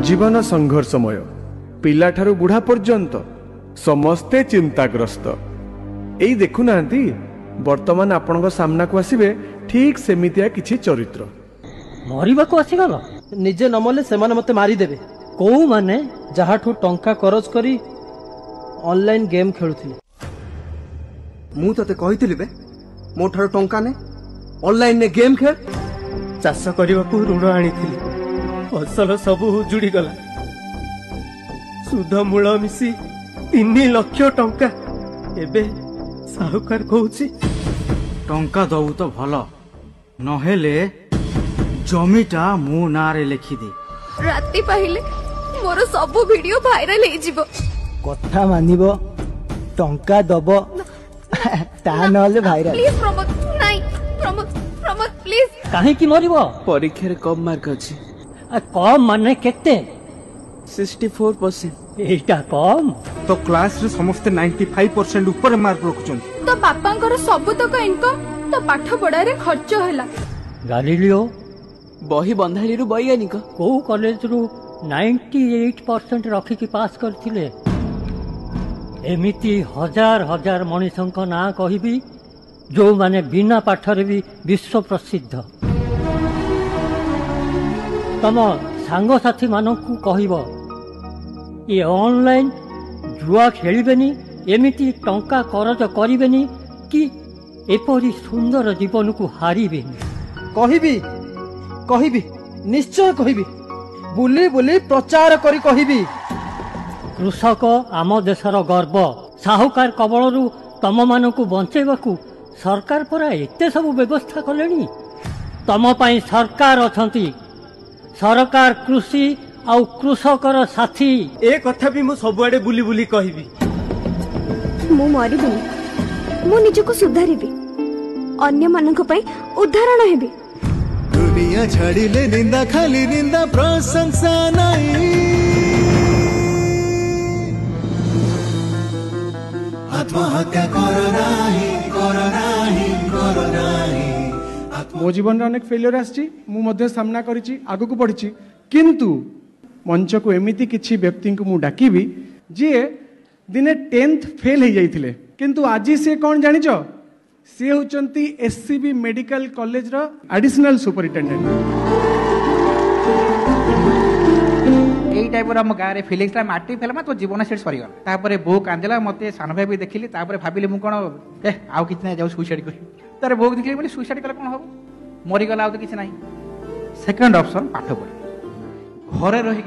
जीवन संघर्षमय पिलाठारू बुढ़ा पर्यंत समस्ते चिंताग्रस्त। एई देखुना वर्तमान आपण सामना को आसवे ठीक सेमितिया किछि चरित्र। मरिबा को आसीगल निजे नमले से मते मारिदेवे। को माने जहाठू टंका खरच करी ऑनलाइन गेम खेलुथिले। मु तते कहितली बे मो ठार टंका ने ऑनलाइन ने गेम खेल। चाष करने को ऋण आनीथिली फसल सब उजुड़ी गला। सुध मूल मिसी 3 लाख टंका एबे साहुकार कहूची टंका दऊ तो भल नहेले जमीटा मो नारे लिखि दे। राति पाहिले मोर सब वीडियो वायरल हे जिवो। कथा मानिबो टंका दबो ता नले वायरल। प्लीज प्रमोद नाही प्रमोद प्रमोद प्लीज। काहे की मरिबो? परीक्षा रे कम मार्क अछि। कम माने केते? 64%। एटा कम तो क्लास रे समस्त 95% ऊपर मार्क रखुचन। तो पापांकर सब तक इनकम तो पाठ पढ़ा रे खर्च होला। गालिलियो बही बंधाली रु वैज्ञानिक को कॉलेज रु 98% रखी की पास करथिले। एमिति हजार हजार मनीषंक ना कहिबी जो माने बिना पाठरे भी विश्व प्रसिद्ध। तम सांग साथी मानकू कहब ये ऑनलाइन जुआ खेलिबेनी एमिति टंका करज करिबेनी कि एपरी सुंदर जीवन को हारिबेनी। कहिबी कहिबी निश्चय कहिबी बुली बुली प्रचार करी कहिबी। कृषक आम देशर गर्व। साहुकार कबलरू तम मानकू बंचेबाकू सरकार परा एते सब व्यवस्था कलेनी। तम पई सरकार अछंती। सरकार कृषि आउ कृषकर साथी। ए कथा भी मु सबुआडे बुली बुली कहिबी। मु मरिबिनी मु निजको सुधारिबी अन्य मानक पई उदाहरण हेबी। दुनिया छाड़िले निंदा खाली निंदा प्रशंसा नहीं। आत्महत्या करो नाही करो नाही करो नाही। मो जीवन रे अनेक फेलियर आछि मु मध्य सामना करिछि आगु को पढिछि किंतु मंच को एमिति किछि व्यक्ति को मु डाकिबी जे दिने 10th फेल हो जाइथिले किंतु आजी से कौन जानिछ से होचंती एससीबी मेडिकल कॉलेज रो एडिशनल सुपरिटेंडेंट। एई टाइप रो हम गारे फिलिंग्स ला माटी फेलमा तो जीवन सेट सरी गला। तापरे बो कांदेला मते सान भाई भी देखिली तापरे भाबिले मु कोन आउ किछ नै जाऊ सुसाइड करी। तारे बो देखिली बोली सुसाइड कला कोन हो मरी गला आउ तो किछ नै। सेकंड ऑप्शन पाठ पढ़ घरे रही